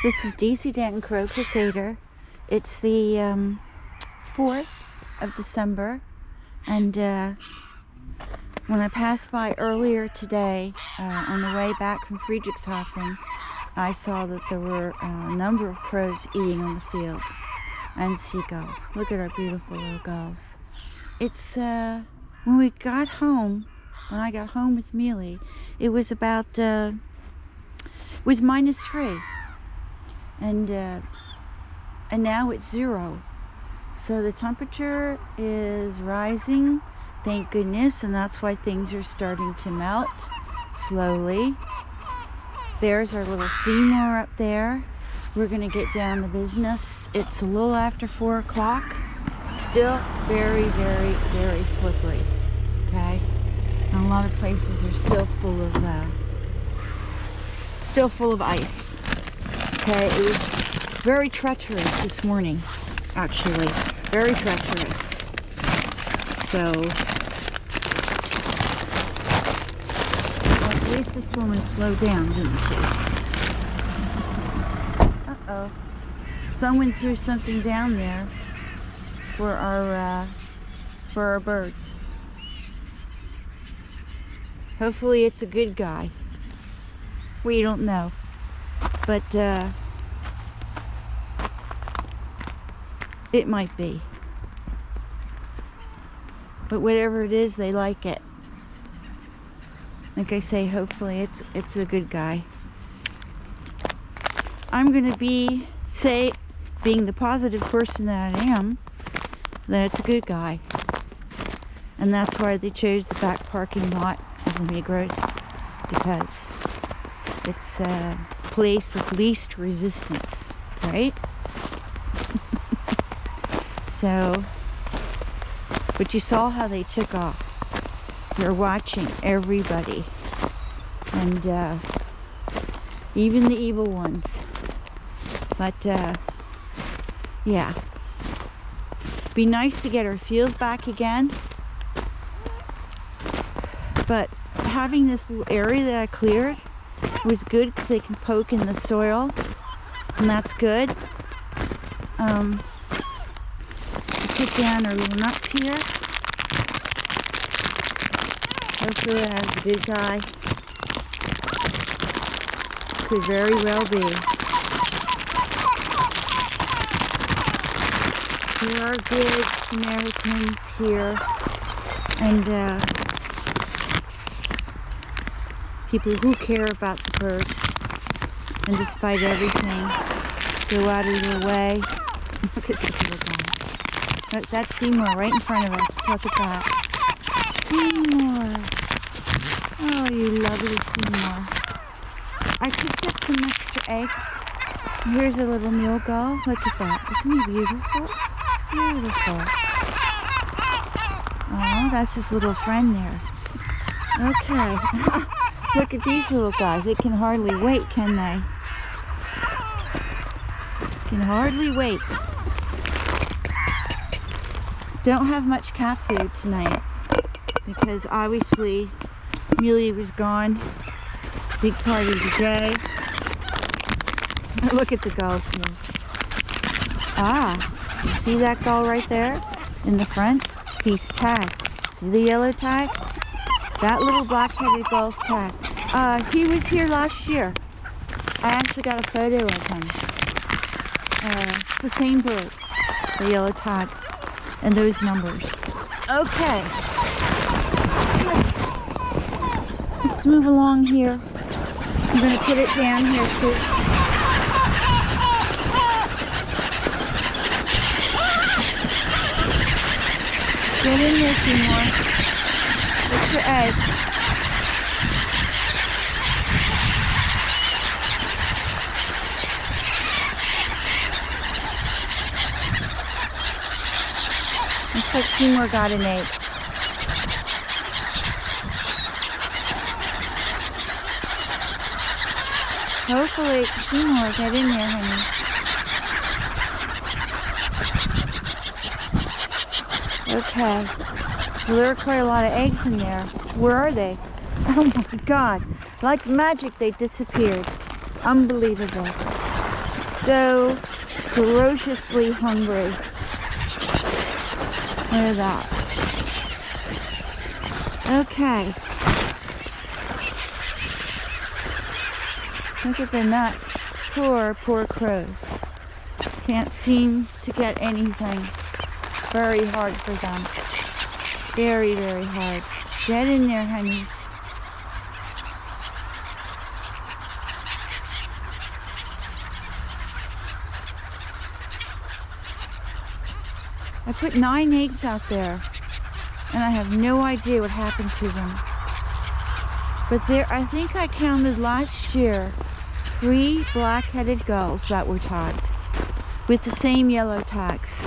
This is DC Danton Crow Crusader. It's the 4th of December, and when I passed by earlier today on the way back from Friedrichshafen, I saw that there were a number of crows eating on the field, and seagulls. Look at our beautiful little gulls. It's when I got home with Miele, it was about it was -3. And now it's 0, so the temperature is rising, thank goodness, and that's why things are starting to melt slowly. There's our little Seymour up there. We're gonna get down to business. It's a little after 4 o'clock, still very, very, very slippery, okay? And a lot of places are still full of ice. Okay, it was very treacherous this morning, actually, very treacherous. So, well, at least this woman slowed down, didn't she? Uh-oh. Someone threw something down there for our birds. Hopefully it's a good guy. We don't know. But it might be. But whatever it is, they like it. Like I say, hopefully it's a good guy. I'm gonna being the positive person that I am, that it's a good guy. And that's why they chose the back parking lot of the Migros, because it's a place of least resistance, right? So, but you saw how they took off. They're watching everybody, and even the evil ones. But yeah, be nice to get our field back again. But having this little area that I cleared was good, because they can poke in the soil, and that's good. Put down our little nuts here. Hopefully it has a good guy. Could very well be. There are good Samaritans here, and people who care about the birds, and despite everything, go out of their way. Look at this little guy. Look, that's Seymour right in front of us. Look at that. Seymour. Oh, you lovely Seymour. I picked up some extra eggs. Here's a little mule gull. Look at that. Isn't he beautiful? It's beautiful. Oh, that's his little friend there. Okay. Look at these little guys. They can hardly wait, can they? Can hardly wait. Don't have much cat food tonight, because obviously Miele was gone big part of the day. Look at the gulls here. Ah, you see that gull right there in the front? He's tagged. See the yellow tag? That little black-headed gull's tagged. He was here last year. I actually got a photo of him. It's the same bird, the yellow tag, and those numbers. Okay, let's move along here. I'm going to put it down here too. Get in here, Seymour. What's your egg? Looks like Seymour got an egg. Hopefully, Seymour, get in there, honey. Okay. Well, there are quite a lot of eggs in there. Where are they? Oh my God. Like magic, they disappeared. Unbelievable. so ferociously hungry. Look at that. Okay. Look at the nuts. Poor, poor crows. Can't seem to get anything. Very hard for them. Very, very hard. Get in there, honeys. I put 9 eggs out there, and I have no idea what happened to them. But there, I think I counted last year 3 black-headed gulls that were tagged with the same yellow tags.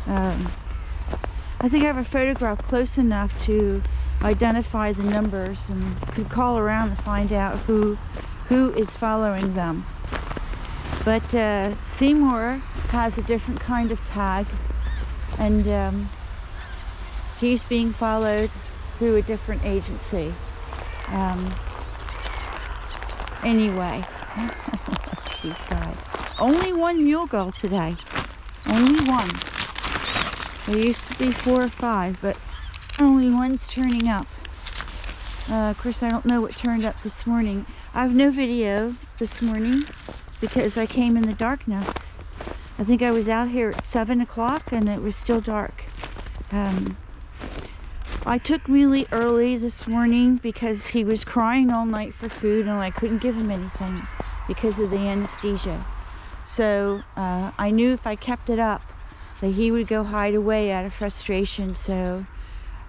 I think I have a photograph close enough to identify the numbers and could call around and find out who is following them. But Seymour has a different kind of tag, and he's being followed through a different agency. Anyway, these guys. Only 1 mule gull today. Only 1. There used to be 4 or 5, but only 1's turning up. Of course, I don't know what turned up this morning. I have no video this morning because I came in the darkness. I think I was out here at 7 o'clock and it was still dark. I took Miele early this morning because he was crying all night for food and I couldn't give him anything because of the anesthesia. So I knew if I kept it up that he would go hide away out of frustration. So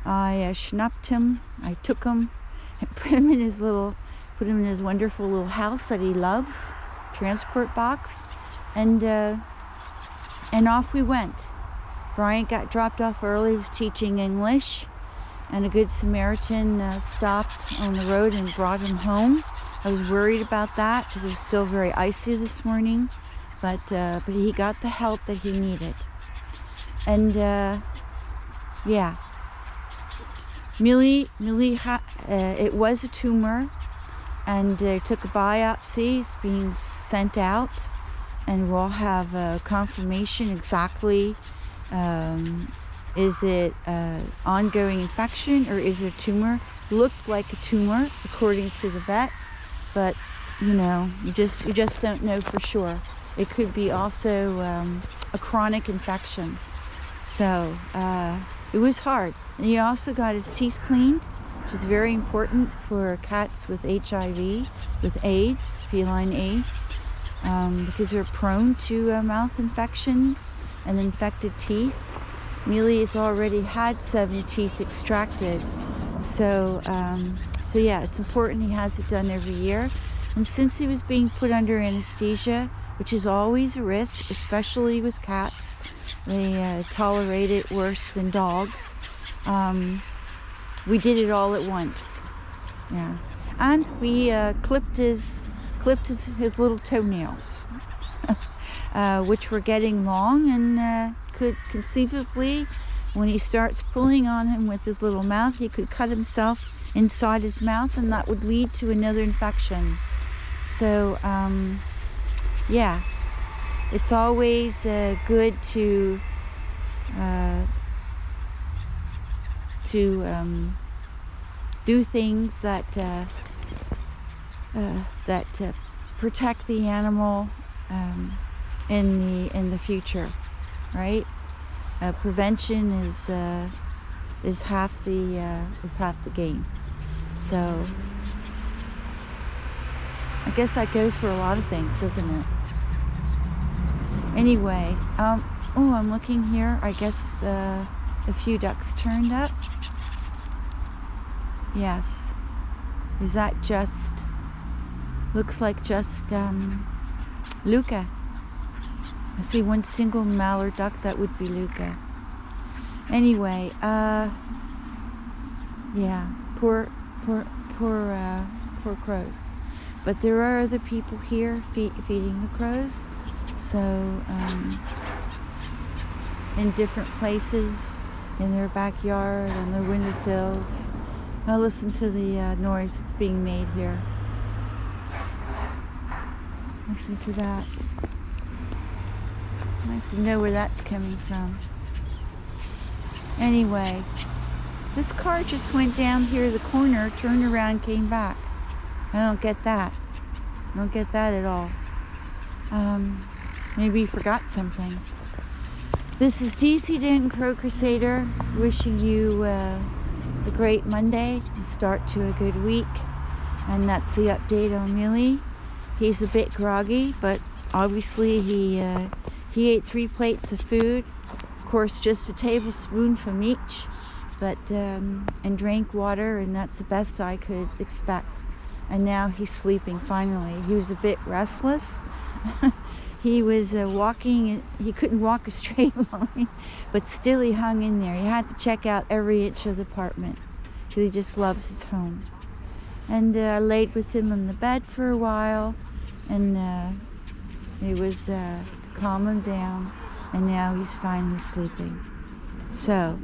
I schnapped him, I took him and put him in his wonderful little house that he loves, transport box, and off we went. Bryant got dropped off early. He was teaching English, and a good Samaritan stopped on the road and brought him home. I was worried about that because it was still very icy this morning, but he got the help that he needed. And yeah, Miele, it was a tumor, and took a biopsy. It's being sent out, and we'll have confirmation exactly. Is it ongoing infection or is it a tumor? Looked like a tumor according to the vet, but you know, you just don't know for sure. It could be also a chronic infection. So it was hard. And he also got his teeth cleaned, which is very important for cats with HIV, with AIDS, feline AIDS, because they're prone to mouth infections and infected teeth. Miele has already had 7 teeth extracted, so yeah, it's important he has it done every year. And since he was being put under anesthesia, which is always a risk, especially with cats, they tolerate it worse than dogs. We did it all at once, yeah, and we clipped his little toenails, which were getting long, and could conceivably, when he starts pulling on him with his little mouth, he could cut himself inside his mouth, and that would lead to another infection. So yeah, it's always good to do things that protect the animal in the future, right? Prevention is half the game. So I guess that goes for a lot of things, doesn't it? Anyway, oh, I'm looking here. I guess a few ducks turned up. Yes. Is that just, looks like just Luca. I see one single mallard duck. That would be Luca. Anyway, yeah, poor crows. But there are other people here feeding the crows. So in different places, in their backyard, on their windowsills. Now listen to the noise that's being made here. Listen to that. I'd like to know where that's coming from. Anyway, this car just went down here the corner, turned around, came back. I don't get that. I don't get that at all. Maybe he forgot something. This is DC Danton, Crow Crusader, wishing you a great Monday, a start to a good week. And that's the update on Miele. He's a bit groggy, but obviously he ate 3 plates of food. Of course, just a tablespoon from each, but and drank water, and that's the best I could expect. And now he's sleeping finally. He was a bit restless. He was walking, he couldn't walk a straight line, but still he hung in there. He had to check out every inch of the apartment because he just loves his home. And I laid with him on the bed for a while, and it was to calm him down, and now he's finally sleeping. So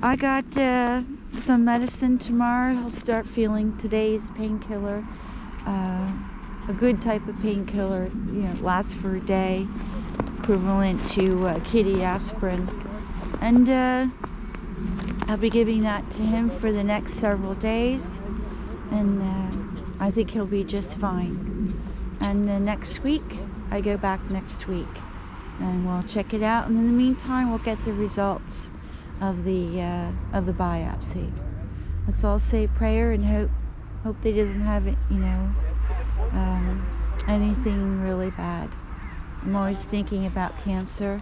I got some medicine tomorrow. He'll start feeling today's painkiller. A good type of painkiller, you know, lasts for a day, equivalent to kitty aspirin. And I'll be giving that to him for the next several days, and I think he'll be just fine. And next week, I go back next week, and we'll check it out. And in the meantime, we'll get the results of the biopsy. Let's all say a prayer and hope that he doesn't have it, you know, anything really bad. I'm always thinking about cancer.